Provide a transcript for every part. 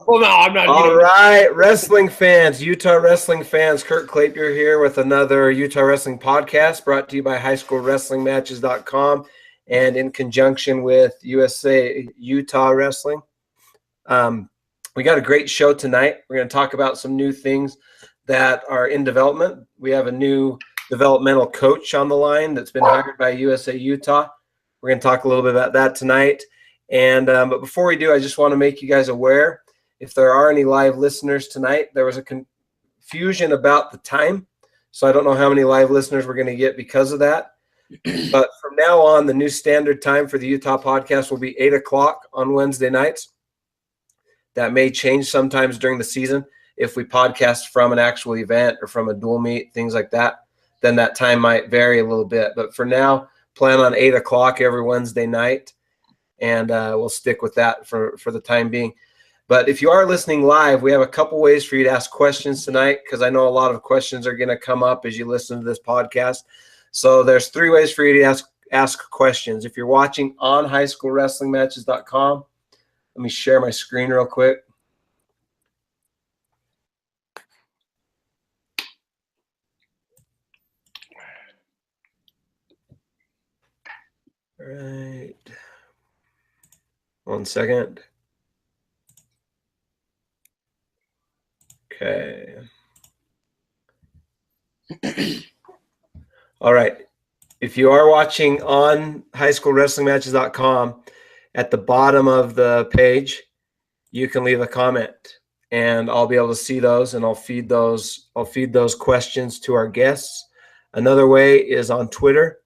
Well, no, I'm not. All right, wrestling fans, Utah wrestling fans, Kurt Klapier here with another Utah Wrestling podcast brought to you by highschoolwrestlingmatches.com and in conjunction with USA Utah Wrestling. We got a great show tonight. We're going to talk about some new things that are in development. We have a new developmental coach on the line that's been hired by USA Utah. We're going to talk a little bit about that tonight. And but before we do, I just want to make you guys aware, if there are any live listeners tonight, there was a confusion about the time. So I don't know how many live listeners we're going to get because of that. But from now on, the new standard time for the Utah podcast will be 8 o'clock on Wednesday nights. That may change sometimes during the season. If we podcast from an actual event or from a dual meet, things like that, then that time might vary a little bit. But for now, plan on 8 o'clock every Wednesday night, and we'll stick with that for the time being. But if you are listening live, we have a couple ways for you to ask questions tonight, because I know a lot of questions are going to come up as you listen to this podcast. So there's 3 ways for you to ask questions. If you're watching on highschoolwrestlingmatches.com, let me share my screen real quick. All right. 1 second. Okay. All right. If you are watching on highschoolwrestlingmatches.com, at the bottom of the page, you can leave a comment, and I'll be able to see those, and I'll feed those questions to our guests. Another way is on Twitter.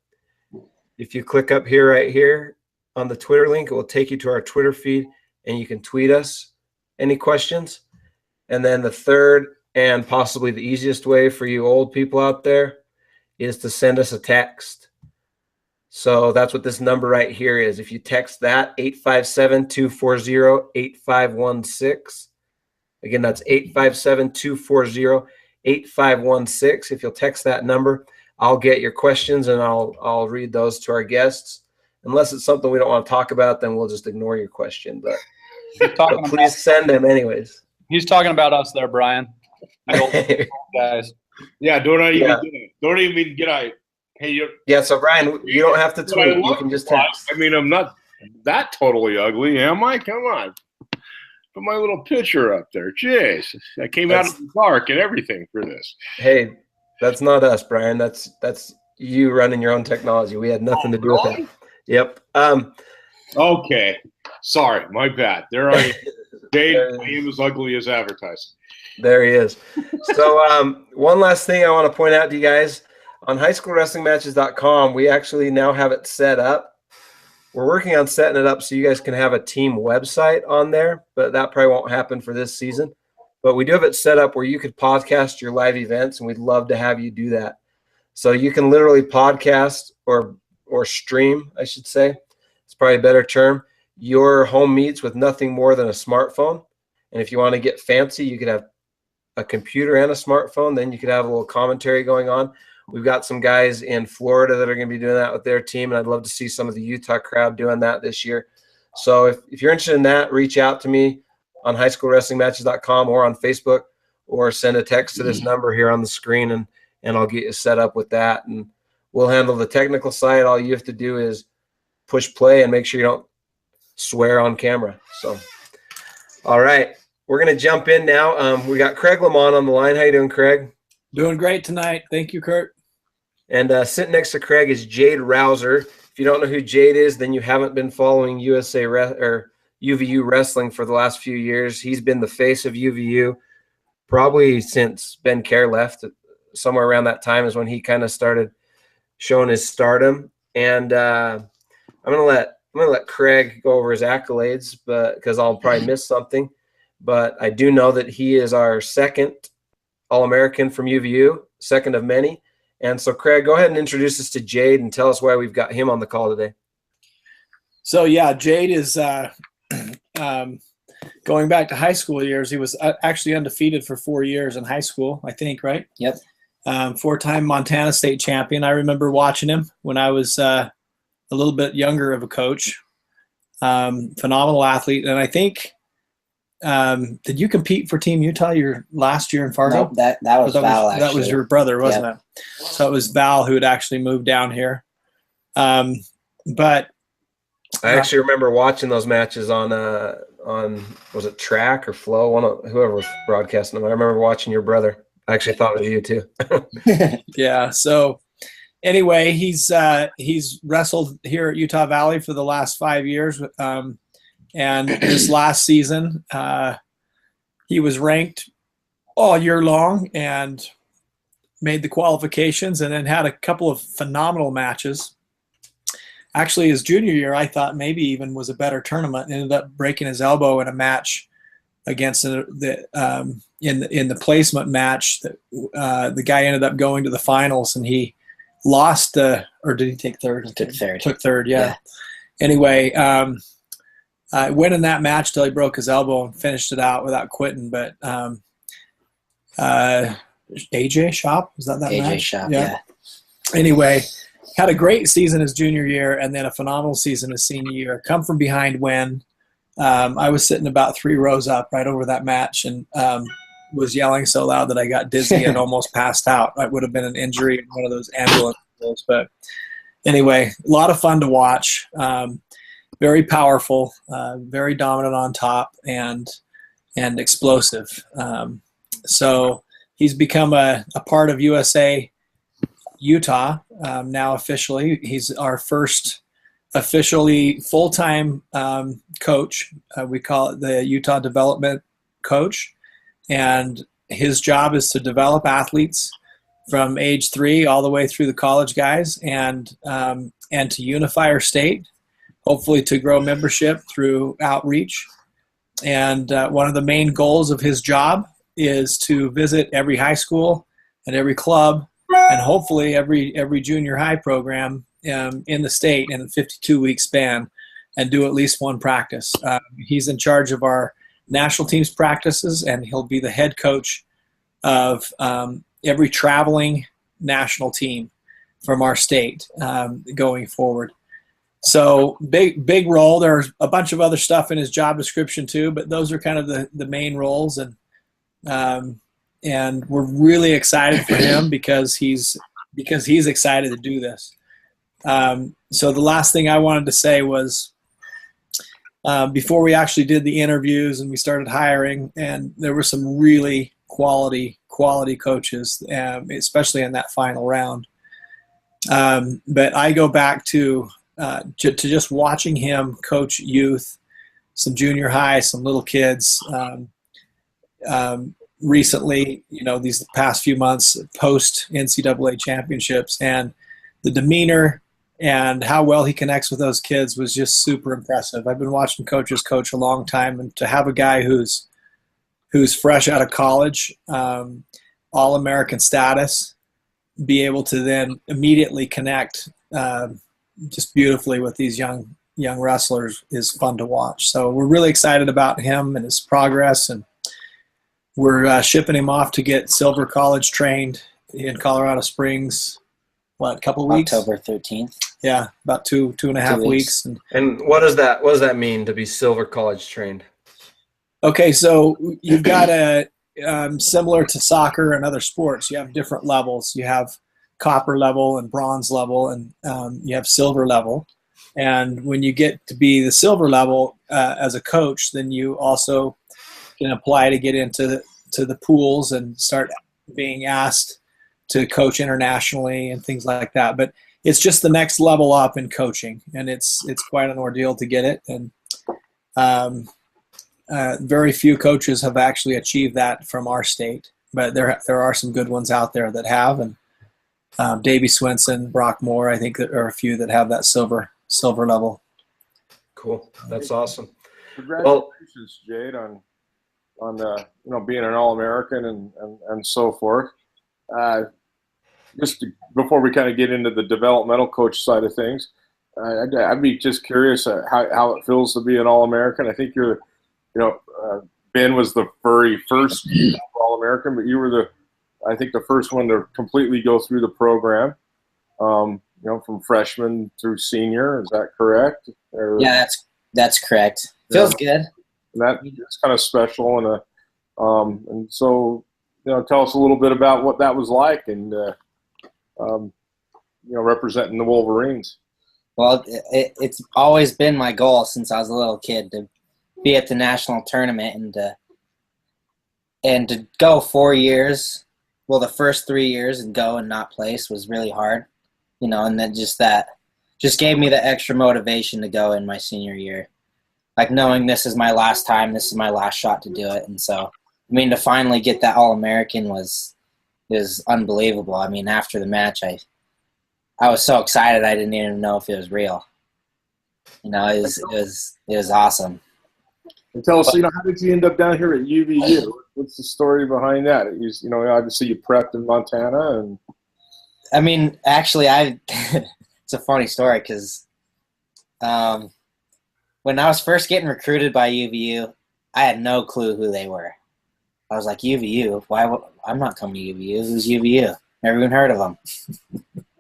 If you click up here, right here on the Twitter link, it will take you to our Twitter feed, and you can tweet us any questions. And then the third and possibly the easiest way for you old people out there is to send us a text. So that's what this number right here is. If you text that, 857-240-8516. Again, that's 857-240-8516. If you'll text that number, I'll get your questions and I'll read those to our guests. Unless it's something we don't want to talk about, then we'll just ignore your question. But please send them anyways. He's talking about us there, Brian. Old guys. Yeah, don't even get out. Hey, so Brian, you don't have to tweet. You can just text. I mean, I'm not that totally ugly, am I? Come on. Put my little picture up there. Jeez. I came out of the dark and everything for this. Hey, that's not us, Brian. That's you running your own technology. We had nothing to do with it. Yep. Okay. Sorry, my bad. There I am. Jade, I am as ugly as advertised. There he is. So one last thing I want to point out to you guys. On highschoolwrestlingmatches.com, we actually now have it set up. We're working on setting it up so you guys can have a team website on there, but that probably won't happen for this season. But we do have it set up where you could podcast your live events, and we'd love to have you do that. So you can literally podcast or stream, I should say. It's probably a better term. Your home meets with nothing more than a smartphone. And if you want to get fancy, you could have a computer and a smartphone. Then you could have a little commentary going on. We've got some guys in Florida that are going to be doing that with their team, and I'd love to see some of the Utah crowd doing that this year. So if you're interested in that, reach out to me on highschoolwrestlingmatches.com or on Facebook, or send a text to this number here on the screen, and I'll get you set up with that. And we'll handle the technical side. All you have to do is push play and make sure you don't swear on camera. So, all right, we're going to jump in now. We got Craig Lamont on the line. How you doing, Craig? Doing great tonight. Thank you, Kurt. And sitting next to Craig is Jade Rauser. If you don't know who Jade is, then you haven't been following or UVU wrestling for the last few years. He's been the face of UVU probably since Ben Kerr left. Somewhere around that time is when he kind of started showing his stardom. And I'm gonna let Craig go over his accolades, but because I'll probably miss something. But I do know that he is our second All-American from UVU, second of many. And so, Craig, go ahead and introduce us to Jade and tell us why we've got him on the call today. So, yeah, Jade is going back to high school years. He was actually undefeated for 4 years in high school, I think, right? Yep. 4-time Montana state champion. I remember watching him when I was a little bit younger of a coach. Phenomenal athlete. And I think did you compete for Team Utah your last year in Fargo? No, that was Val, actually. That was your brother, wasn't it? So it was Val who had actually moved down here. But I actually remember watching those matches on was it Track or Flow? Whoever was broadcasting them. I remember watching your brother. I actually thought of you too. Yeah. So anyway, he's wrestled here at Utah Valley for the last 5 years. And this last season, he was ranked all year long and made the qualifications, and then had a couple of phenomenal matches. Actually, his junior year, I thought maybe even was a better tournament. Ended up breaking his elbow in a match against in the placement match. The guy ended up going to the finals, and he lost. Or did he take third? Took third. Yeah. Anyway, winning that match till he broke his elbow and finished it out without quitting. But AJ Shop, was that AJ match? Shop, yeah. Anyway, had a great season his junior year, and then a phenomenal season his senior year. Come from behind win. I was sitting about 3 rows up right over that match, and was yelling so loud that I got dizzy and almost passed out. It would have been an injury in one of those ambulances. But anyway, a lot of fun to watch. Very powerful, very dominant on top, and explosive. So he's become a part of USA Utah now officially. He's our first officially full-time coach. We call it the Utah Development Coach. And his job is to develop athletes from age 3 all the way through the college guys, and to unify our state, hopefully to grow membership through outreach. And one of the main goals of his job is to visit every high school and every club, and hopefully every junior high program in the state in a 52-week span, and do at least one practice. He's in charge of our national team's practices, and he'll be the head coach of every traveling national team from our state going forward. So big role. There's a bunch of other stuff in his job description too, but those are kind of the main roles. And we're really excited for him because he's excited to do this. So the last thing I wanted to say was, before we actually did the interviews and we started hiring, and there were some really quality coaches, especially in that final round. But I go back to just watching him coach youth, some junior high, some little kids. Recently, these past few months post NCAA championships, and the demeanor and how well he connects with those kids was just super impressive. I've been watching coaches coach a long time, and to have a guy who's fresh out of college, All-American status, be able to then immediately connect just beautifully with these young wrestlers is fun to watch. So we're really excited about him and his progress, and we're shipping him off to get Silver College trained in Colorado Springs. What, a couple of weeks? October 13th. Yeah, about two and a half weeks. And what does that mean to be Silver College trained? Okay, so you've got similar to soccer and other sports, you have different levels. You have copper level and bronze level, and you have silver level. And when you get to be the silver level as a coach, then you also can apply to get into the pools and start being asked to coach internationally and things like that. But it's just the next level up in coaching, and it's quite an ordeal to get it. And very few coaches have actually achieved that from our state, but there are some good ones out there that have. And Davey Swenson, Brock Moore, I think there are a few that have that silver level. Cool, that's awesome. Congratulations, Jade, on being an All-American and so forth. Just before we kind of get into the developmental coach side of things, I'd be just curious how it feels to be an All-American. I think Ben was the very first All-American, but you were I think the first one to completely go through the program, from freshman through senior. Is that correct? Yeah, that's correct. Feels good. and that's kind of special. And so, tell us a little bit about what that was like, and representing the Wolverines. Well, it's always been my goal since I was a little kid to be at the national tournament and to go 4 years. Well, the first 3 years and go and not place was really hard, and then just gave me the extra motivation to go in my senior year. Like knowing this is my last time, this is my last shot to do it. And so, to finally get that All-American was unbelievable. After the match, I was so excited I didn't even know if it was real. It was awesome. And tell us, how did you end up down here at UVU? What's the story behind that? Obviously you prepped in Montana, and actually, it's a funny story because when I was first getting recruited by UVU, I had no clue who they were. I was like, UVU? Why? I'm not coming to UVU. Who's UVU? Never even heard of them.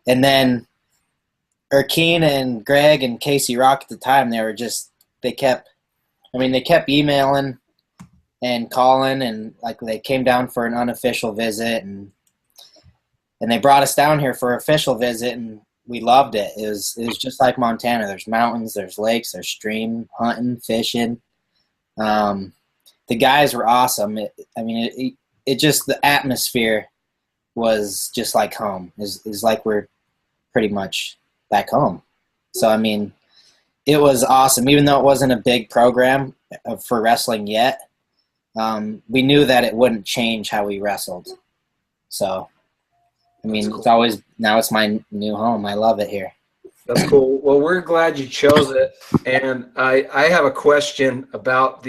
And then Erkeen and Greg and Casey Rock at the time, they kept emailing and calling, and they came down for an unofficial visit, and they brought us down here for an official visit, and we loved it. It was just like Montana. There's mountains, there's lakes, there's stream, hunting, fishing. The guys were awesome. It just, the atmosphere was just like home. It's like we're pretty much back home. So, it was awesome. Even though it wasn't a big program for wrestling yet, we knew that it wouldn't change how we wrestled. So, cool. It's always, now it's my new home. I love it here. That's cool. Well, we're glad you chose it. And I have a question about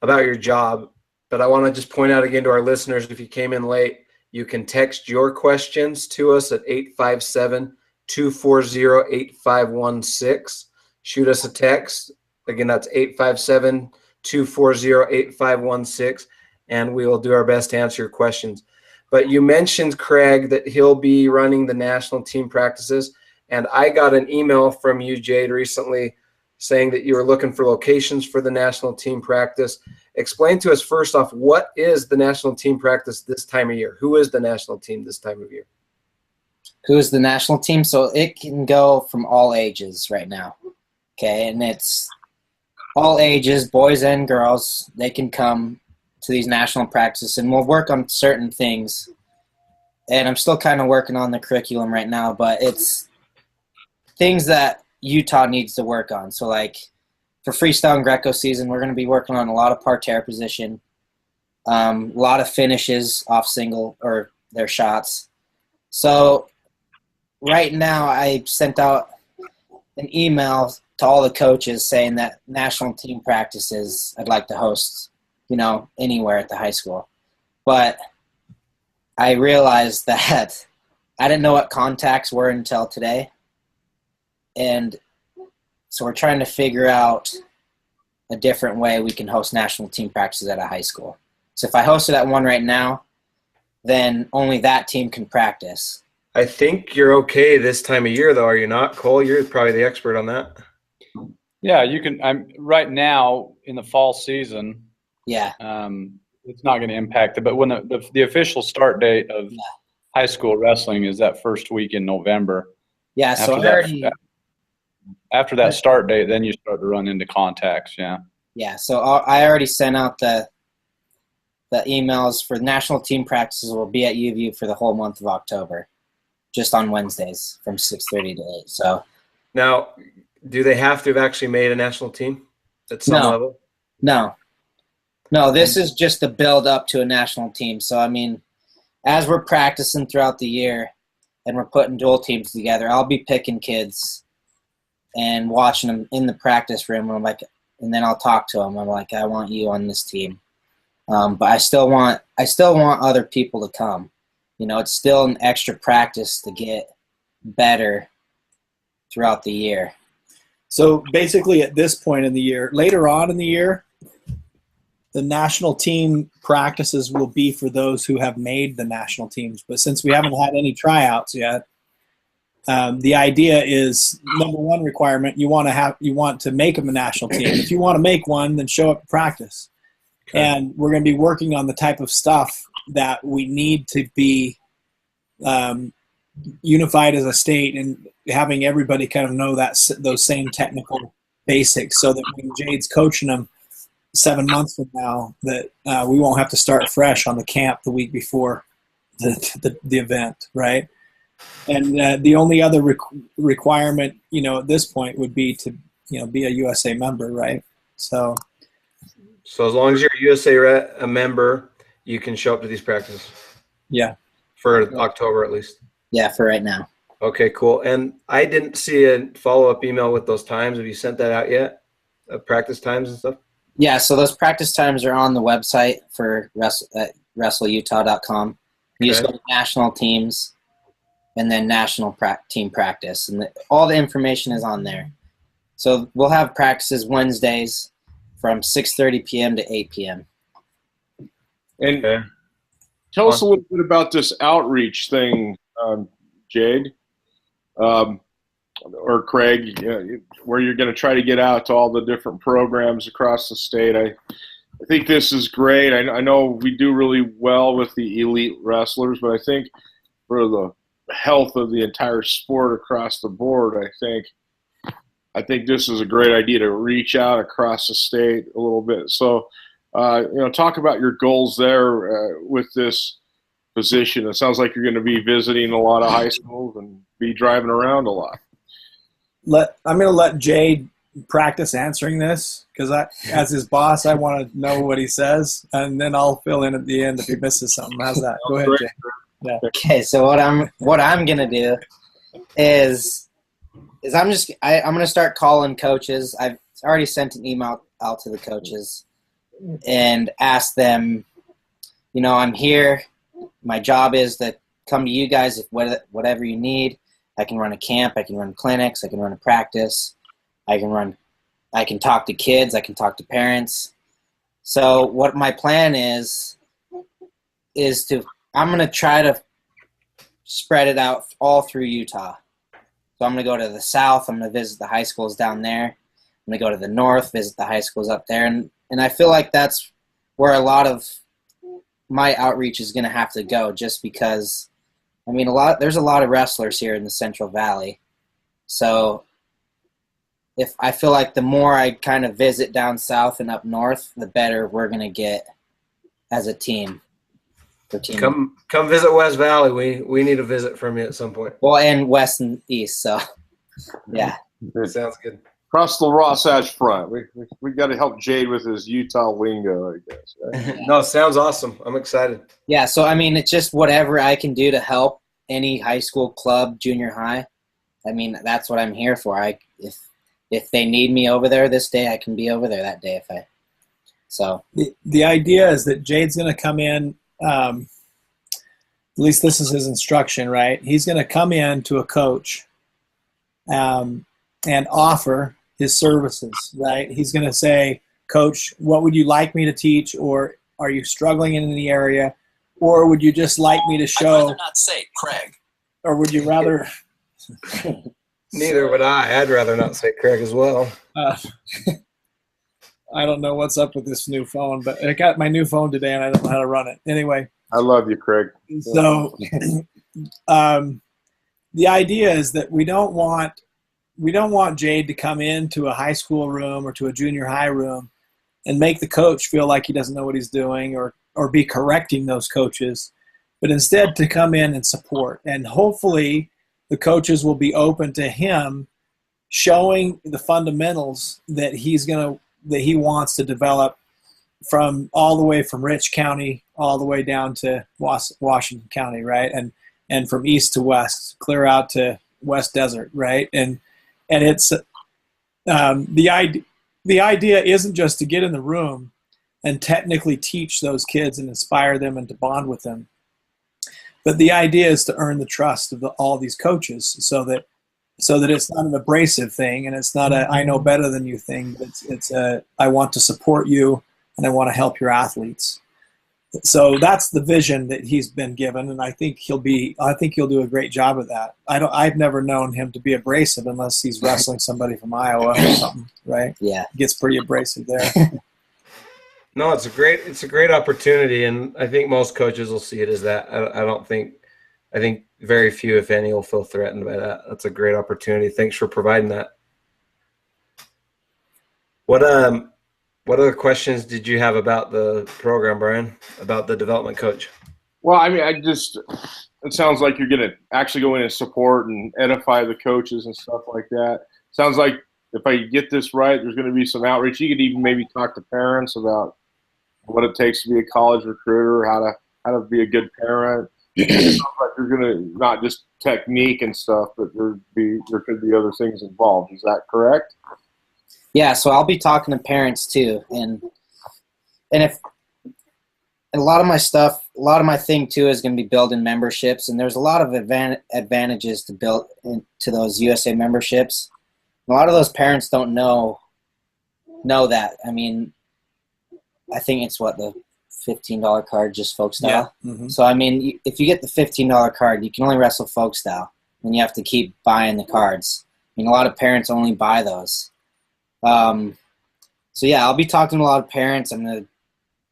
about your job, but I want to just point out again to our listeners, if you came in late, you can text your questions to us at 857-240-8516. Shoot us a text. Again, that's 857-240-8516, and we will do our best to answer your questions. But you mentioned, Craig, that he'll be running the national team practices, and I got an email from you, Jade, recently saying that you were looking for locations for the national team practice. Explain to us first off, what is the national team practice this time of year? Who is the national team this time of year? Who is the national team? So it can go from all ages right now. Okay, and it's all ages, boys and girls. They can come to these national practices, and we'll work on certain things. And I'm still kind of working on the curriculum right now, but it's things that Utah needs to work on. So for freestyle and Greco season, we're going to be working on a lot of parterre position, a lot of finishes off single or their shots. So right now I sent out an email to all the coaches saying that national team practices I'd like to host, anywhere at the high school. But I realized that I didn't know what contacts were until today. And so we're trying to figure out a different way we can host national team practices at a high school. So if I host it at one right now, then only that team can practice. I think you're okay this time of year, though, are you not, Cole? You're probably the expert on that. Yeah, you can. I'm right now in the fall season. Yeah. It's not going to impact it, but when the official start date of high school wrestling is that first week in November. Yeah. So after that start date, then you start to run into contacts. Yeah. Yeah. So I already sent out the emails for national team practices. Will be at UVU for the whole month of October, just on Wednesdays from 6:30 to 8. So now, do they have to have actually made a national team at some level? No, this is just the build up to a national team. So, as we're practicing throughout the year and we're putting dual teams together, I'll be picking kids and watching them in the practice room. And then I'll talk to them. I'm like, I want you on this team. But I still want other people to come. It's still an extra practice to get better throughout the year. So basically at this point in the year, later on in the year, the national team practices will be for those who have made the national teams. But since we haven't had any tryouts yet, The idea is, number one requirement, you want to make them a national team. If you want to make one, then show up to practice. Okay. And we're going to be working on the type of stuff that we need to be unified as a state, and having everybody kind of know those same technical basics, so that when Jade's coaching them 7 months from now, that we won't have to start fresh on the camp the week before the event, right? And the only other requirement, at this point would be to, be a USA member, right? So as long as you're a USA a member, you can show up to these practices. Yeah. For October at least. Yeah, for right now. Okay, cool. And I didn't see a follow-up email with those times. Have you sent that out yet? Practice times and stuff? Yeah, so those practice times are on the website for wrestleutah.com. You just go to national teams and then national team practice. And all the information is on there. So we'll have practices Wednesdays from 6:30 p.m. to 8 p.m. And tell us a little bit about this outreach thing, Jade, or Craig, where you're going to try to get out to all the different programs across the state. I think this is great. I know we do really well with the elite wrestlers, but I think for the health of the entire sport across the board, I think this is a great idea to reach out across the state a little bit. So, talk about your goals there with this position. It sounds like you're going to be visiting a lot of high schools and be driving around a lot. I'm going to let Jade practice answering this, because as his boss, I want to know what he says, and then I'll fill in at the end if he misses something. How's that? Go ahead, Jade. Yeah. Okay, so what I'm going to do is I'm going to start calling coaches. I've already sent an email out to the coaches and asked them, I'm here. My job is to come to you guys if whatever you need. I can run a camp. I can run clinics. I can run a practice. I can talk to kids. I can talk to parents. So what my plan is I'm going to try to spread it out all through Utah. So I'm going to go to the south. I'm going to visit the high schools down there. I'm going to go to the north, visit the high schools up there. And I feel like that's where a lot of my outreach is going to have to go, just because, there's a lot of wrestlers here in the Central Valley. So if I feel like the more I kind of visit down south and up north, the better we're going to get as a team. Come visit West Valley. We need a visit from you at some point. Well, and west and east, so yeah. Sounds good. Across the Wasatch Front. We got to help Jade with his Utah lingo, I guess. Right? No, sounds awesome. I'm excited. Yeah, so it's just whatever I can do to help any high school club, junior high. That's what I'm here for. If they need me over there this day, I can be over there that day. The idea is that Jade's going to come in. At least this is his instruction, right? He's going to come in to a coach and offer his services, right? He's going to say, Coach, what would you like me to teach? Or are you struggling in the area? Or would you just like me to show? I'd rather not say, Craig. Or would you rather? Neither would I. I'd rather not say Craig as well. I don't know what's up with this new phone, but I got my new phone today and I don't know how to run it. Anyway. I love you, Craig. So the idea is that we don't want Jade to come into a high school room or to a junior high room and make the coach feel like he doesn't know what he's doing or be correcting those coaches, but instead to come in and support. And hopefully the coaches will be open to him showing the fundamentals that he wants to develop from all the way from Rich County all the way down to Washington County, right? And from east to west, clear out to West Desert, right? And it's the idea isn't just to get in the room and technically teach those kids and inspire them and to bond with them, but the idea is to earn the trust of all these coaches so that it's not an abrasive thing and it's not a I know better than you thing. It's a I want to support you and I want to help your athletes. So that's the vision that he's been given, and I think he'll do a great job of that. I've never known him to be abrasive unless he's wrestling somebody from Iowa or something, right? Yeah. Gets pretty abrasive there. No, it's a great opportunity, and I think most coaches will see it as that. I think very few, if any, will feel threatened by that. That's a great opportunity. Thanks for providing that. What other questions did you have about the program, Brian, about the development coach? Well, I mean, it sounds like you're going to actually go in and support and edify the coaches and stuff like that. Sounds like if I get this right, there's going to be some outreach. You could even maybe talk to parents about what it takes to be a college recruiter, how to be a good parent. It sounds like you're going to not just technique and stuff, but there could be other things involved. Is that correct? Yeah, so I'll be talking to parents too, and a lot of my thing too is going to be building memberships, and there's a lot of advantages to build into those USA memberships. And a lot of those parents don't know that. I mean, I think it's the $15 card, just folk style. Yeah. Mm-hmm. So I mean, if you get the $15 card, you can only wrestle folk style, and you have to keep buying the cards. I mean, a lot of parents only buy those. So yeah, I'll be talking to a lot of parents. I'm going to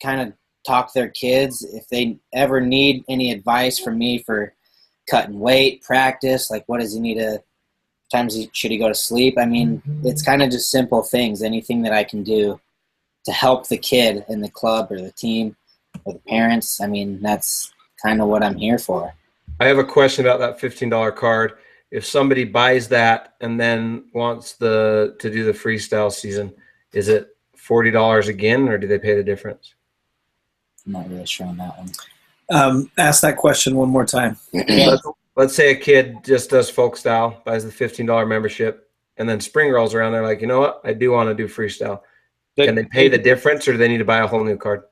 kind of talk to their kids. If they ever need any advice from me for cutting weight, practice, like what does he need should he go to sleep? I mean, it's kind of just simple things, anything that I can do to help the kid in the club or the team or the parents. I mean, that's kind of what I'm here for. I have a question about that $15 card. If somebody buys that and then wants to do the freestyle season, is it $40 again, or do they pay the difference? I'm not really sure on that one. Ask that question one more time. Let's say a kid just does folk style, buys the $15 membership, and then spring rolls around. They're like, you know what? I do want to do freestyle. Can they pay the difference, or do they need to buy a whole new card?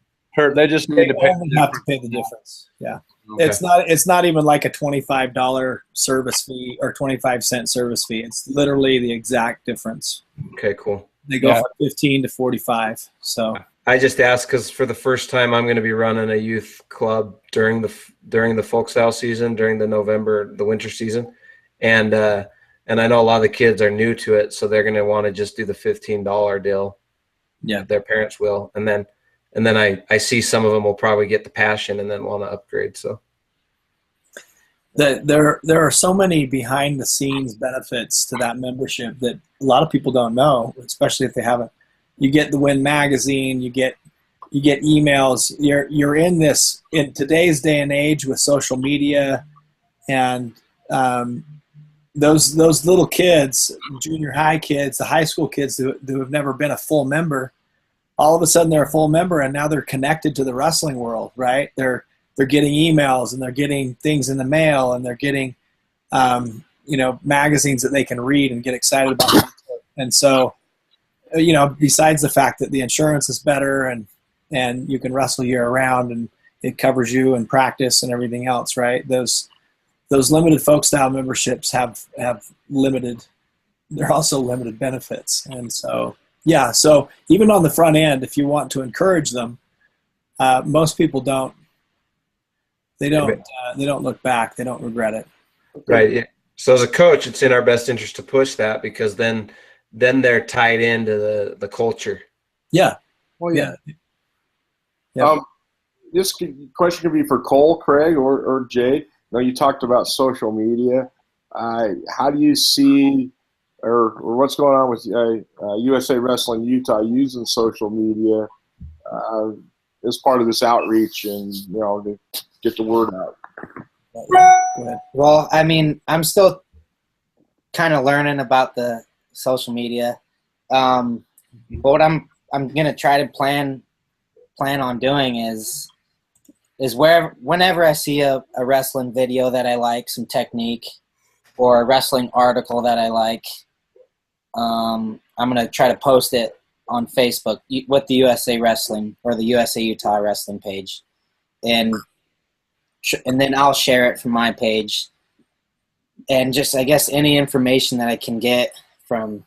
They just need to pay. Have to pay the difference. Yeah. Okay. It's not even like a $25 service fee or 25-cent service fee. It's literally the exact difference. Okay, cool. They go from 15 to 45. So I just asked because for the first time I'm going to be running a youth club during the folk style season, during the winter season, and I know a lot of the kids are new to it, so they're going to want to just do the $15 deal. Yeah, their parents will, and then I see some of them will probably get the passion and then want to upgrade. So there are so many behind the scenes benefits to that membership that a lot of people don't know, especially if they haven't. You get the Win magazine, you get emails. You're in today's day and age with social media, and those little kids, junior high kids, the high school kids who have never been a full member, all of a sudden they're a full member, and now they're connected to the wrestling world, right? They're getting emails, and they're getting things in the mail, and they're getting magazines that they can read and get excited about. And so, besides the fact that the insurance is better and you can wrestle year round and it covers you in practice and everything else, right? Those limited folk style memberships have limited. They're also limited benefits, and so. Yeah, so even on the front end, if you want to encourage them, most people don't. They don't look back. They don't regret it. Right. Yeah. So as a coach, it's in our best interest to push that, because then they're tied into the culture. Yeah. Well, yeah. This question could be for Cole, Craig, or Jade. You talked about social media. How do you see? Or what's going on with USA Wrestling Utah using social media as part of this outreach and to get the word out? Well, I mean, I'm still kind of learning about the social media, but what I'm gonna try to plan on doing is whenever I see a wrestling video that I like, some technique, or a wrestling article that I like. I'm going to try to post it on Facebook with the USA Wrestling or the USA Utah Wrestling page. And then I'll share it from my page. And just, I guess, any information that I can get from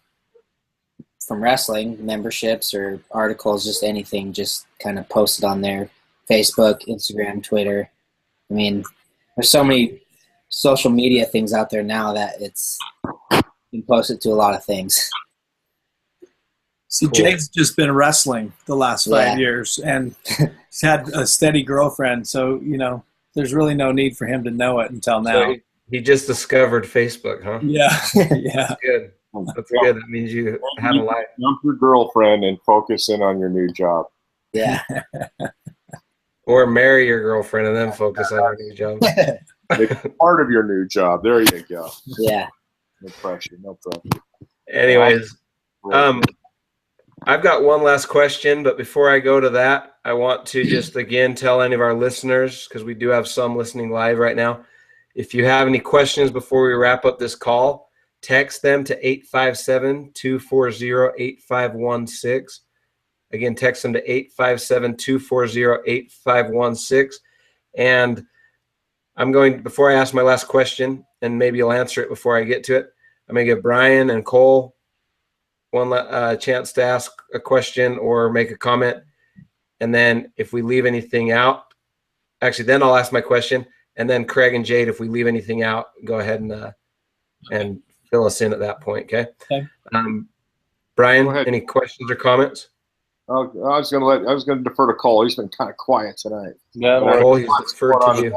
wrestling, memberships or articles, just anything, just kind of post it on there. Facebook, Instagram, Twitter. I mean, there's so many social media things out there now that you can post it to a lot of things. See, Cool. Jade's just been wrestling the last 5 years, and he's had a steady girlfriend. So, there's really no need for him to know it until now. So he just discovered Facebook, huh? Yeah, yeah. That's good. That's good. That means you have a life. Dump your girlfriend and focus in on your new job. Yeah. Or marry your girlfriend and then focus on your new job. Make it part of your new job. There you go. Yeah. No pressure. No pressure. Anyways, I've got one last question, but before I go to that, I want to just again tell any of our listeners, because we do have some listening live right now, if you have any questions before we wrap up this call, text them to 857-240-8516. Again, text them to 857-240-8516. And I'm going, before I ask my last question, and maybe you'll answer it before I get to it, I'm going to give Brian and Cole one chance to ask a question or make a comment. And then if we leave anything out, actually, then I'll ask my question. And then Craig and Jade, if we leave anything out, go ahead and fill us in at that point. Okay. Brian, any questions or comments? I was going to defer to Cole. He's been kind of quiet tonight. Cole, he's deferred to you.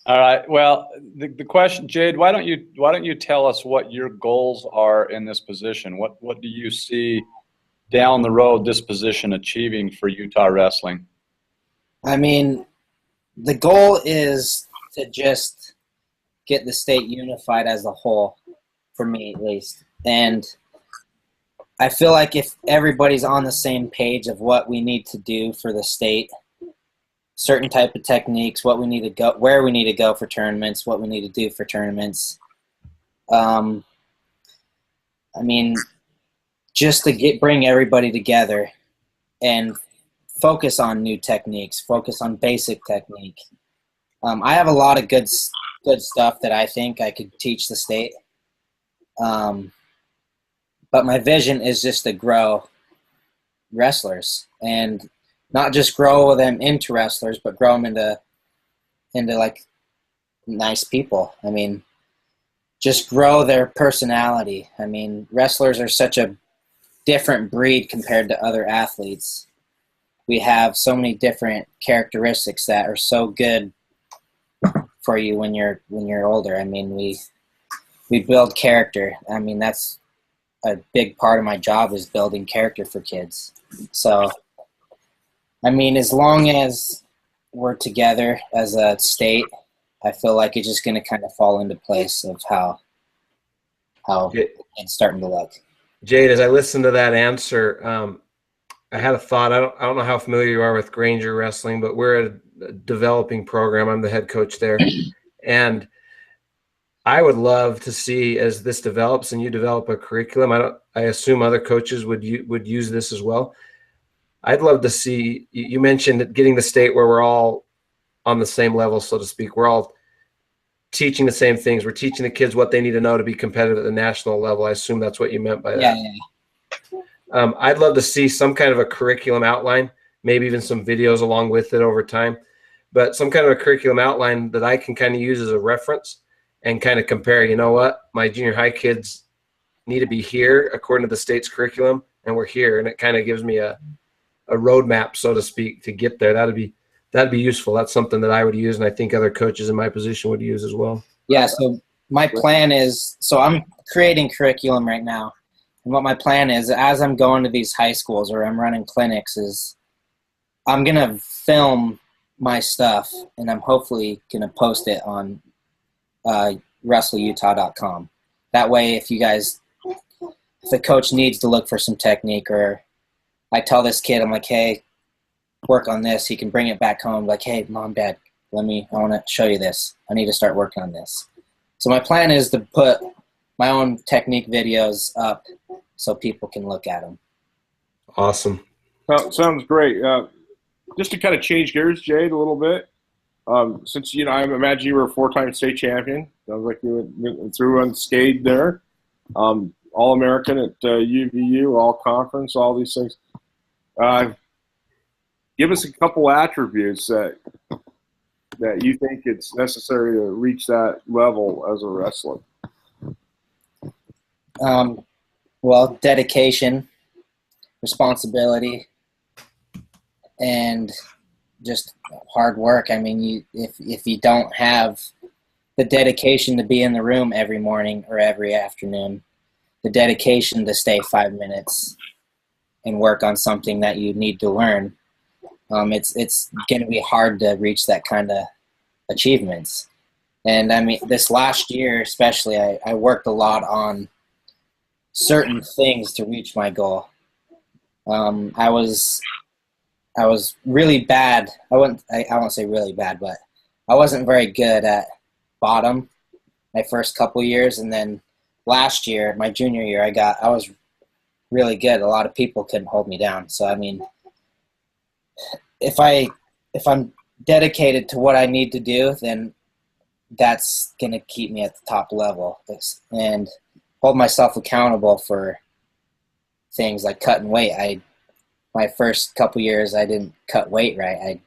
All right. Well, the question, Jade, why don't you tell us what your goals are in this position? What do you see down the road this position achieving for Utah wrestling? I mean, the goal is to just get the state unified as a whole, for me at least. And I feel like if everybody's on the same page of what we need to do for the state, certain type of techniques, what we need to go, where we need to go for tournaments, what we need to do for tournaments. I mean, just to bring everybody together and focus on new techniques, focus on basic technique. I have a lot of good stuff that I think I could teach the state. But my vision is just to grow wrestlers, and not just grow them into wrestlers, but grow them into like nice people. I mean, just grow their personality. I mean, wrestlers are such a different breed compared to other athletes. We have so many different characteristics that are so good for you when you're older. I mean, we build character. I mean, that's a big part of my job, is building character for kids. So, I mean, as long as we're together as a state, I feel like it's just going to kind of fall into place of how it's starting to look. Jade, as I listened to that answer, I had a thought. I don't know how familiar you are with Granger Wrestling, but we're a developing program. I'm the head coach there. And I would love to see, as this develops and you develop a curriculum, I assume other coaches would use this as well. I'd love to see, you mentioned getting the state where we're all on the same level, so to speak. We're all teaching the same things. We're teaching the kids what they need to know to be competitive at the national level. I assume that's what you meant by that. Yeah. I'd love to see some kind of a curriculum outline, maybe even some videos along with it over time, but some kind of a curriculum outline that I can kind of use as a reference and kind of compare, you know what, my junior high kids need to be here according to the state's curriculum, and we're here. And it kind of gives me a roadmap, so to speak, to get there. That'd be useful. That's something that I would use, and I think other coaches in my position would use as well. Yeah, so my plan is, so I'm creating curriculum right now. And what my plan is, as I'm going to these high schools or I'm running clinics, is I'm going to film my stuff, and I'm hopefully going to post it on WrestleUtah.com. That way, if the coach needs to look for some technique, or I tell this kid, I'm like, hey, work on this, he can bring it back home, like, hey, mom, dad, I want to show you this. I need to start working on this. So my plan is to put my own technique videos up so people can look at them. Awesome. Sounds great. Just to kind of change gears, Jade, a little bit. Since, I imagine you were a 4-time state champion. Sounds like you went through unscathed there. All-American at UVU, all-conference, all these things. Give us a couple attributes that you think it's necessary to reach that level as a wrestler. Well, dedication, responsibility, and just hard work. I mean, if you don't have the dedication to be in the room every morning or every afternoon, the dedication to stay 5 minutes and work on something that you need to learn, it's going to be hard to reach that kind of achievements. And I mean, this last year especially, I worked a lot on certain things to reach my goal. I was really bad. I won't say really bad, but I wasn't very good at bottom my first couple years, and then last year, my junior year, I was really good. A lot of people couldn't hold me down. So I mean, if I'm dedicated to what I need to do, then that's gonna keep me at the top level and hold myself accountable for things like cutting weight. My first couple years, I didn't cut weight right.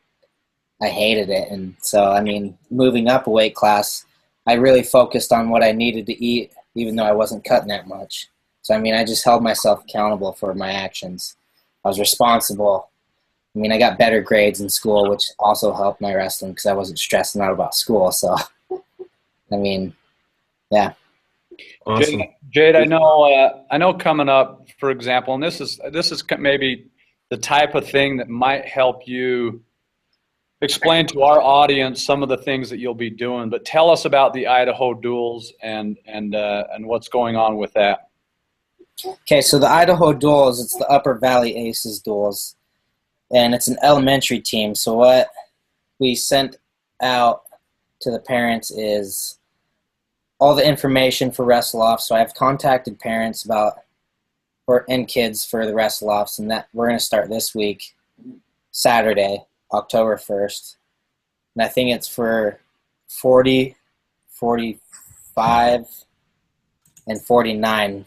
I hated it. And so, I mean, moving up a weight class, I really focused on what I needed to eat, even though I wasn't cutting that much. So, I mean, I just held myself accountable for my actions. I was responsible. I mean, I got better grades in school, which also helped my wrestling because I wasn't stressing out about school. So, I mean, yeah. Awesome. Jade, I know coming up, for example, and this is maybe the type of thing that might help you explain to our audience some of the things that you'll be doing. But tell us about the Idaho Duels and what's going on with that. Okay, so the Idaho Duels, it's the Upper Valley Aces Duels, and it's an elementary team. So what we sent out to the parents is all the information for wrestle-offs. So I've contacted parents and kids for the wrestle-offs, and that we're going to start this week, Saturday, October 1st. And I think it's for 40, 45, and 49.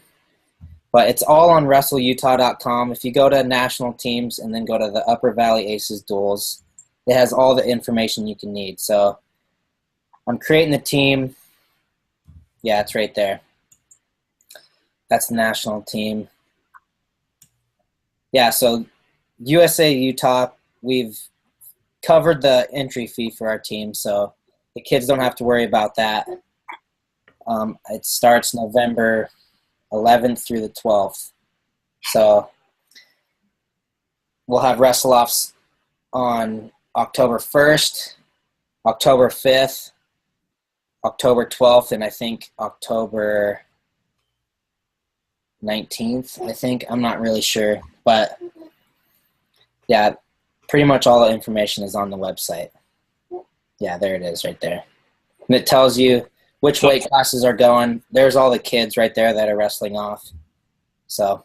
But it's all on WrestleUtah.com. If you go to national teams and then go to the Upper Valley Aces Duels, it has all the information you can need. So I'm creating the team. Yeah, it's right there. That's the national team. Yeah, so USA Utah, we've covered the entry fee for our team, so the kids don't have to worry about that. It starts November 11th through the 12th. So we'll have wrestle-offs on October 1st, October 5th, October 12th, and I think October 19th, I think. I'm not really sure. But, yeah, pretty much all the information is on the website. Yeah, there it is right there. And it tells you which weight classes are going. There's all the kids right there that are wrestling off. So.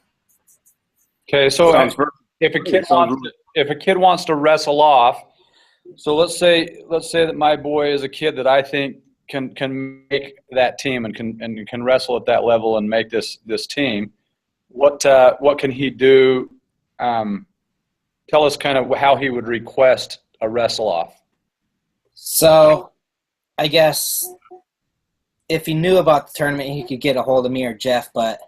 Okay, so if a kid wants to wrestle off, so let's say that my boy is a kid that I think can make that team and can wrestle at that level and make this team. What can he do? Tell us kind of how he would request a wrestle off. So, I guess if he knew about the tournament, he could get a hold of me or Jeff. But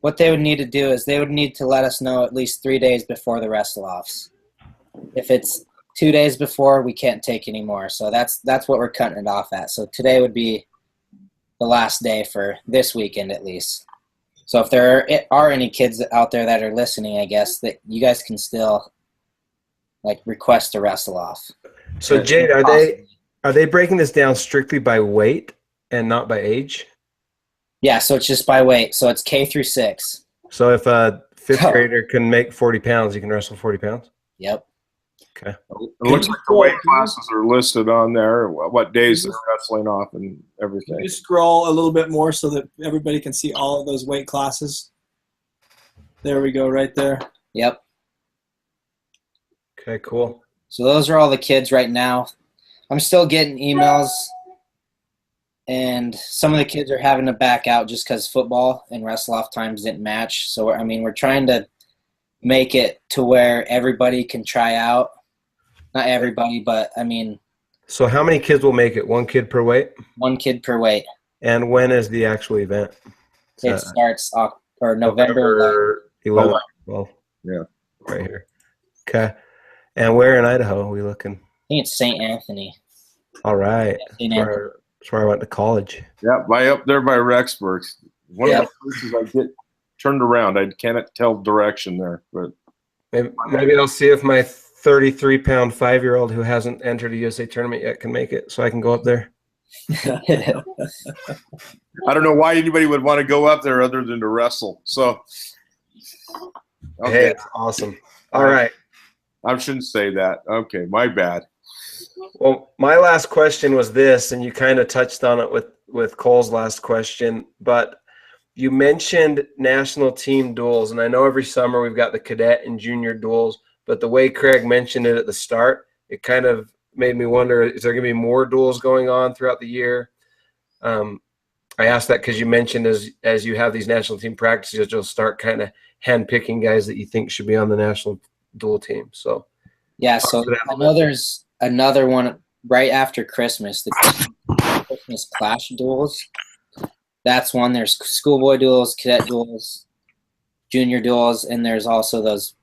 what they would need to do is they would need to let us know at least 3 days before the wrestle offs. If it's 2 days before, we can't take any more. So that's what we're cutting it off at. So today would be the last day for this weekend at least. So if there are any kids out there that are listening, I guess, that you guys can still request a wrestle off. So Jade, are they breaking this down strictly by weight and not by age? Yeah, so it's just by weight. So it's K through 6. So if a fifth grader can make 40 pounds, he can wrestle 40 pounds? Yep. Okay. It looks like the weight classes are listed on there, what days they're wrestling off and everything. Can you scroll a little bit more so that everybody can see all of those weight classes? There we go, right there. Yep. Okay, cool. So those are all the kids right now. I'm still getting emails, and some of the kids are having to back out just because football and wrestle-off times didn't match. So, we're trying to make it to where everybody can try out Not everybody, but I mean, So how many kids will make it? One kid per weight? one kid per weight. And when is the actual event? It starts November 11th. Well, Yeah. right here. Okay. And where in Idaho are we looking? I think it's St. Anthony. All right. St. That's Anthony. where I went to college. Yeah, up there by Rexburg. One of the places I get turned around. I cannot tell direction there, but Maybe I'll see if my 33-pound 5-year-old who hasn't entered a USA tournament yet can make it, so I can go up there. I don't know why anybody would want to go up there other than to wrestle. So, okay. Hey, it's awesome. All right. I shouldn't say that. Okay, my bad. Well, my last question was this, and you kind of touched on it with Cole's last question, but you mentioned national team duels, and I know every summer we've got the cadet and junior duels, but the way Craig mentioned it at the start, it kind of made me wonder, is there going to be more duels going on throughout the year? I asked that because you mentioned as you have these national team practices, you'll start kind of handpicking guys that you think should be on the national duel team. So yeah, so I know there's another one right after Christmas, the Christmas Clash duels. That's one. There's schoolboy duels, cadet duels, junior duels, and there's also those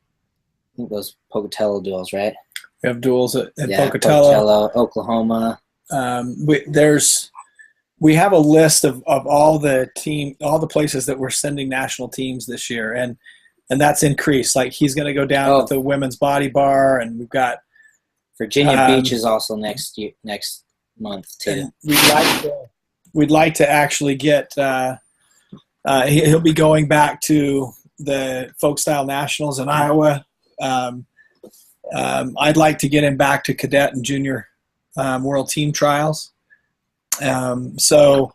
Pocatello duels, right? We have duels at Yeah, Pocatello, Oklahoma. We have a list of all the places that we're sending national teams this year, and that's increased. Like he's going to go down with the women's body bar, and we've got Virginia Beach is also next month too. We'd like to actually get. He'll be going back to the folk style nationals in Iowa. I'd like to get him back to cadet and junior world team trials. So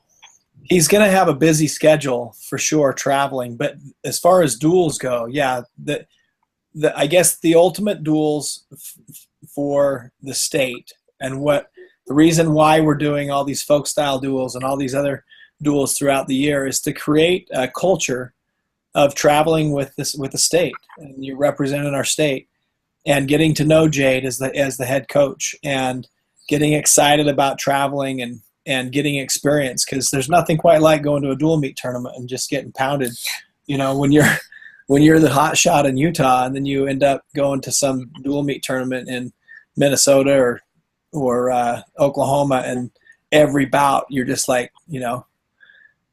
he's going to have a busy schedule for sure traveling. But as far as duels go, yeah, I guess the ultimate duels for the state and what the reason why we're doing all these folk style duels and all these other duels throughout the year is to create a culture of traveling with the state, and you're representing our state, and getting to know Jade as the head coach, and getting excited about traveling and getting experience, because there's nothing quite like going to a dual meet tournament and just getting pounded. You know, when you're the hot shot in Utah, and then you end up going to some dual meet tournament in Minnesota or Oklahoma, and every bout you're just like, you know,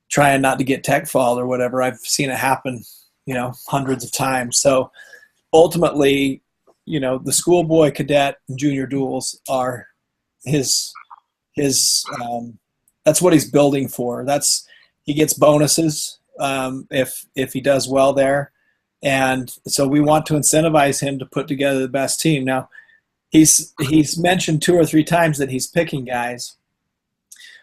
trying not to get tech fall or whatever. I've seen it happen, you know, hundreds of times. So ultimately, you know, the schoolboy, cadet, and junior duels are his that's what he's building for. He gets bonuses if he does well there. And so we want to incentivize him to put together the best team. Now, he's mentioned 2 or 3 times that he's picking guys.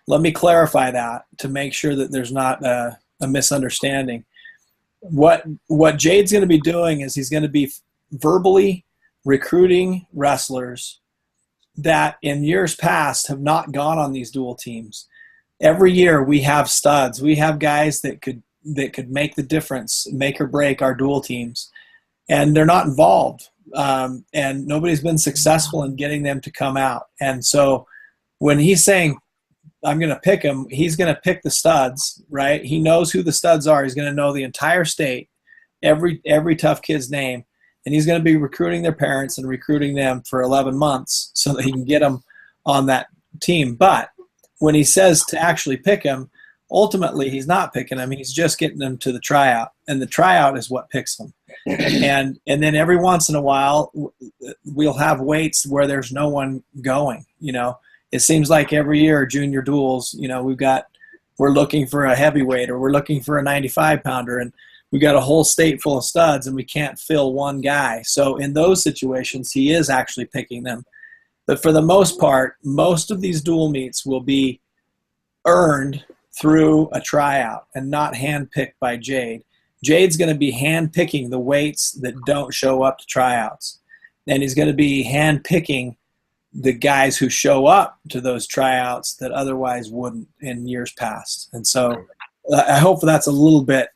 Let me clarify that to make sure that there's not a misunderstanding. What Jade's going to be doing is he's going to be verbally recruiting wrestlers that in years past have not gone on these dual teams. Every year we have studs. We have guys that could make the difference, make or break our dual teams, and they're not involved. And nobody's been successful in getting them to come out. And so when he's saying, I'm going to pick him, he's going to pick the studs, right? He knows who the studs are. He's going to know the entire state, every tough kid's name, and he's going to be recruiting their parents and recruiting them for 11 months so that he can get them on that team. But when he says to actually pick him, ultimately he's not picking them. He's just getting them to the tryout, and the tryout is what picks them. And then every once in a while we'll have weights where there's no one going. You know, it seems like every year junior duels, you know, we're looking for a heavyweight, or we're looking for a 95 pounder, and we got a whole state full of studs and we can't fill one guy. So in those situations, he is actually picking them. But for the most part, most of these dual meets will be earned through a tryout and not handpicked by Jade. Jade's going to be handpicking the weights that don't show up to tryouts. And he's going to be handpicking the guys who show up to those tryouts that otherwise wouldn't in years past. And so I hope that's a little bit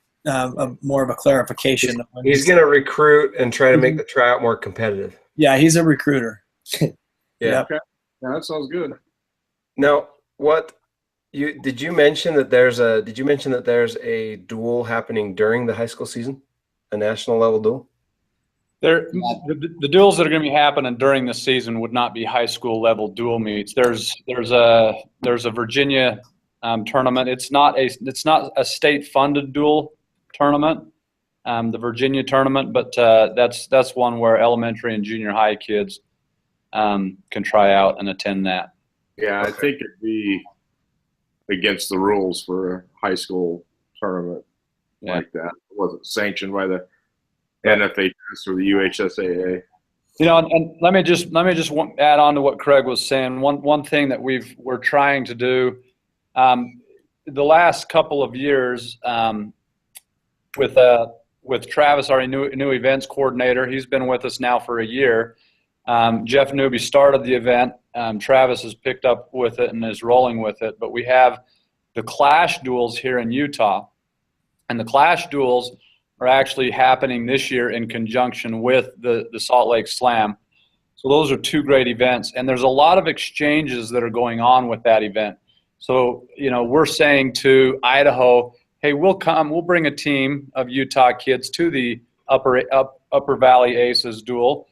more of a clarification. He's going to recruit and try to make the tryout more competitive. Yeah, he's a recruiter. Yeah. Okay. Yeah, that sounds good. Now, did you mention that there's a duel happening during the high school season, a national level duel? The duels that are going to be happening during the season would not be high school level dual meets. There's a Virginia tournament. It's not a state funded dual tournament, the Virginia tournament, but that's one where elementary and junior high kids can try out and attend that. Yeah, I think it'd be against the rules for a high school tournament like that. It wasn't sanctioned by the NFHS or the UHSAA. You know, and let me just add on to what Craig was saying. One thing that we're trying to do, the last couple of years, with Travis, our new events coordinator, he's been with us now for a year. Jeff Newby started the event. Travis has picked up with it and is rolling with it. But we have the Clash Duels here in Utah, and the Clash Duels are actually happening this year in conjunction with the Salt Lake Slam. So those are two great events, and there's a lot of exchanges that are going on with that event. So, you know, we're saying to Idaho, hey, we'll bring a team of Utah kids to the Upper Valley Aces duel.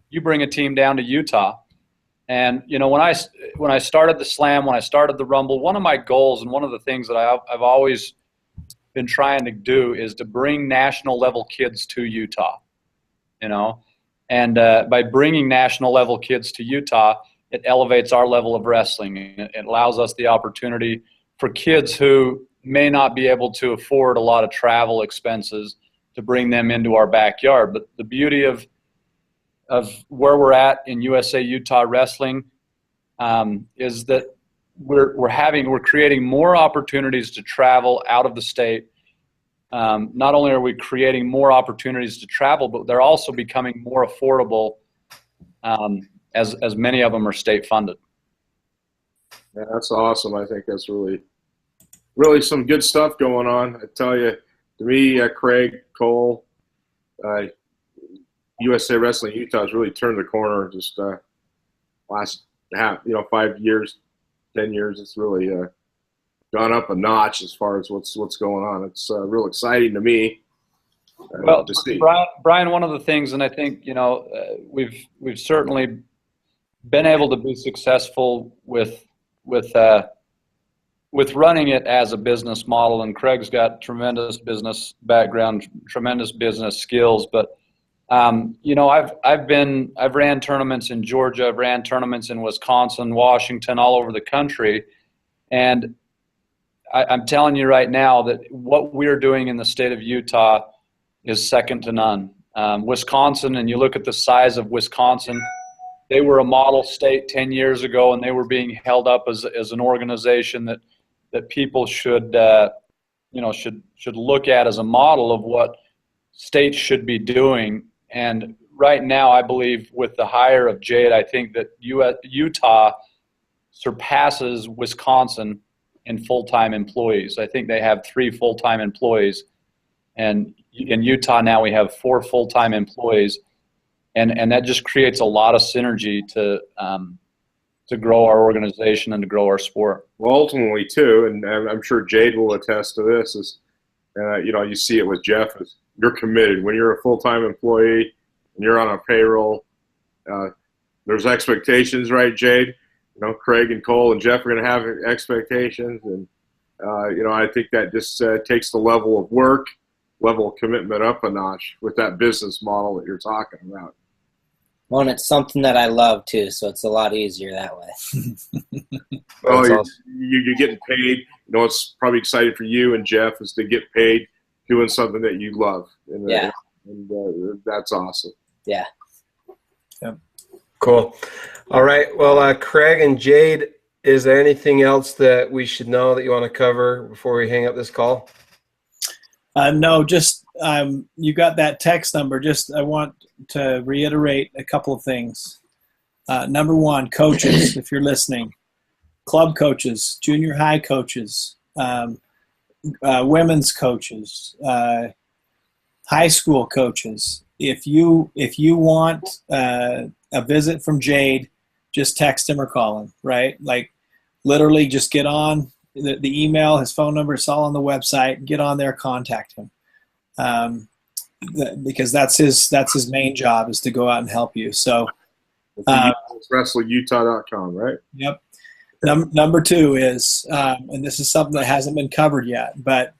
You bring a team down to Utah. And, you know, when I started the Slam, when I started the Rumble, one of my goals and one of the things that I've always been trying to do is to bring national level kids to Utah, you know, and by bringing national level kids to Utah, it elevates our level of wrestling. It allows us the opportunity for kids who may not be able to afford a lot of travel expenses to bring them into our backyard. But the beauty of where we're at in USA Utah wrestling is that we're creating more opportunities to travel out of the state. Not only are we creating more opportunities to travel, but they're also becoming more affordable, as many of them are state funded. Yeah, that's awesome. I think that's really some good stuff going on. I tell you, to me, Craig, Cole, USA Wrestling Utah has really turned the corner. Just last 5 years, 10 years, it's really gone up a notch as far as what's going on. It's real exciting to me. Well, to see. Brian, one of the things, and I think, you know, we've certainly been able to be successful with running it as a business model, and Craig's got tremendous business background, tremendous business skills. But you know, I've ran tournaments in Georgia, I've ran tournaments in Wisconsin, Washington, all over the country, and I'm telling you right now that what we're doing in the state of Utah is second to none. Wisconsin, and you look at the size of Wisconsin, they were a model state 10 years ago, and they were being held up as an organization that people should look at as a model of what states should be doing. And right now, I believe with the hire of Jade, I think that Utah surpasses Wisconsin in full-time employees. I think they have 3 full-time employees, and in Utah now we have 4 full-time employees, and that just creates a lot of synergy to grow our organization and to grow our sport. Well, ultimately too, and I'm sure Jade will attest to this, is you see it with Jeff, is you're committed. When you're a full-time employee and you're on a payroll, there's expectations, right, Jade? You know, Craig and Cole and Jeff are going to have expectations, and I think that just takes the level of work, level of commitment up a notch with that business model that you're talking about. Well, and it's something that I love too, so it's a lot easier that way. Oh, you're getting paid. You know, it's probably exciting for you and Jeff is to get paid doing something that you love. And, yeah. And that's awesome. Yeah. Yep. Cool. All right. Well, Craig and Jade, is there anything else that we should know that you want to cover before we hang up this call? No, just you got that text number. Just I want to reiterate a couple of things. Number one, coaches, if you're listening, club coaches, junior high coaches, women's coaches, high school coaches. If you want a visit from Jade, just text him or call him, right? Like literally just get on the email, his phone number, it's all on the website. Get on there, contact him. Because that's his main job, is to go out and help you. So WrestlingUtah.com, right? Yep. Number 2 is, and this is something that hasn't been covered yet, but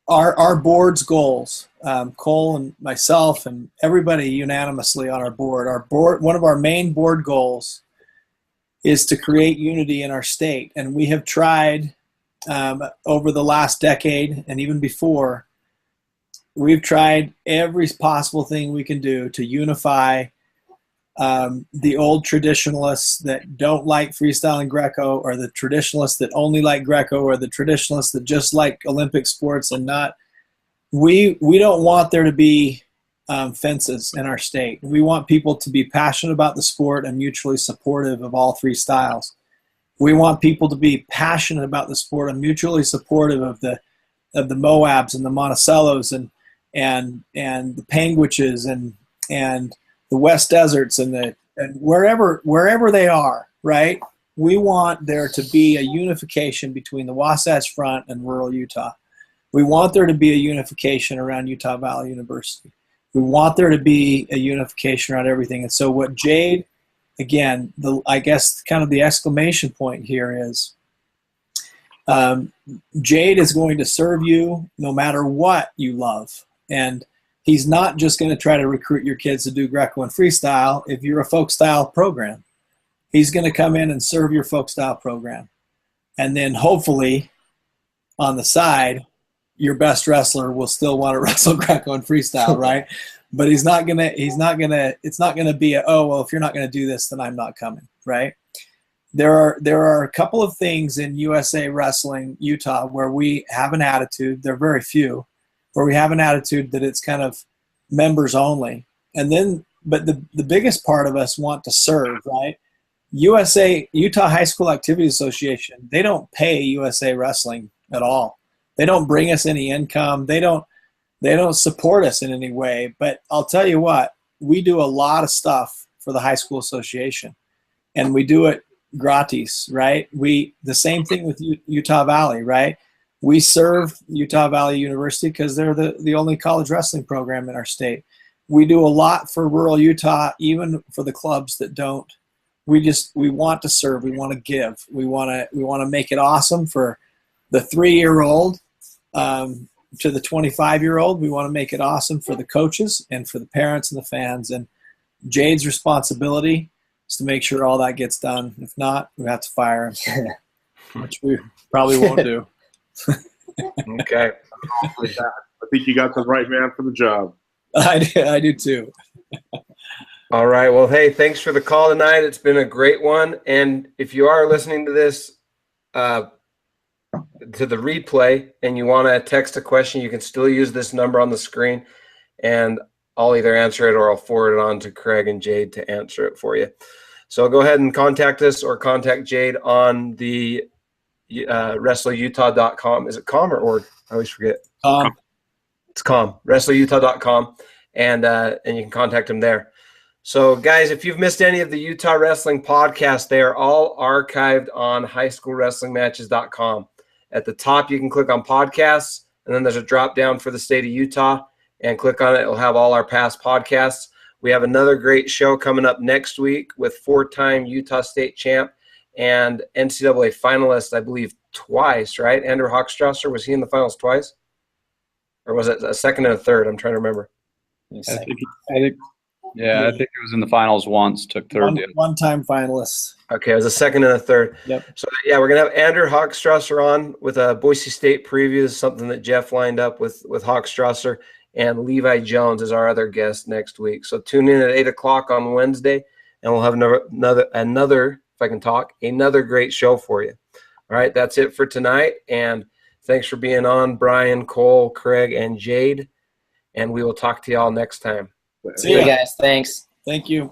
our board's goals, Cole and myself and everybody unanimously on our board, one of our main board goals is to create unity in our state. And we have tried over the last decade and even before, we've tried every possible thing we can do to unify the old traditionalists that don't like freestyle and Greco, or the traditionalists that only like Greco, or the traditionalists that just like Olympic sports and not. We don't want there to be fences in our state. We want people to be passionate about the sport and mutually supportive of all 3 styles. We want people to be passionate about the sport and mutually supportive of the Moabs and the Monticellos and the Panguiches and the West Deserts and wherever they are, right? We want there to be a unification between the Wasatch Front and rural Utah. We want there to be a unification around Utah Valley University. We want there to be a unification around everything. And so what Jade, again, I guess kind of the exclamation point here is, Jade is going to serve you no matter what you love. And he's not just going to try to recruit your kids to do Greco and freestyle if you're a folk style program. He's going to come in and serve your folk style program. And then hopefully on the side, your best wrestler will still want to wrestle Greco and freestyle, right? But it's not going to be if you're not going to do this, then I'm not coming, right? There are a couple of things in USA Wrestling Utah where we have an attitude. They're very few, where we have an attitude that it's kind of members only. But the biggest part of us want to serve, right? Utah High School Activity Association, they don't pay USA Wrestling at all. They don't bring us any income. They don't support us in any way. But I'll tell you what, we do a lot of stuff for the high school association, and we do it gratis, right? The same thing with Utah Valley, right? We serve Utah Valley University because they're the only college wrestling program in our state. We do a lot for rural Utah, even for the clubs that don't. We want to serve. We want to give. We want to make it awesome for the 3-year-old to the 25-year-old. We want to make it awesome for the coaches and for the parents and the fans. And Jade's responsibility is to make sure all that gets done. If not, we have to fire him, which we probably won't do. Okay. I think you got the right man for the job. I do too. All right. Well, hey, thanks for the call tonight. It's been a great one. And if you are listening to this, to the replay, and you want to text a question, you can still use this number on the screen, and I'll either answer it or I'll forward it on to Craig and Jade to answer it for you. So go ahead and contact us or contact Jade on the WrestlingUtah.com. Is it com or org? I always forget. It's com. WrestlingUtah.com, and you can contact him there. So, guys, if you've missed any of the Utah Wrestling podcasts, they are all archived on highschoolwrestlingmatches.com. At the top, you can click on podcasts, and then there's a drop down for the state of Utah, and click on it. It'll have all our past podcasts. We have another great show coming up next week with 4-time Utah State champ and NCAA finalist, I believe, twice, right? Andrew Hochstrasser, was he in the finals twice? Or was it a second and a third? I'm trying to remember. I think he was in the finals once, took third. One-time finalist. Okay, it was a second and a third. Yep. So, yeah, we're going to have Andrew Hochstrasser on with a Boise State preview, something that Jeff lined up with Hochstrasser, and Levi Jones is our other guest next week. So tune in at 8 o'clock on Wednesday, and we'll have another, if I can talk, another great show for you. All right, that's it for tonight, and thanks for being on, Brian, Cole, Craig, and Jade, and we will talk to y'all next time. See you guys. Thanks. Thank you.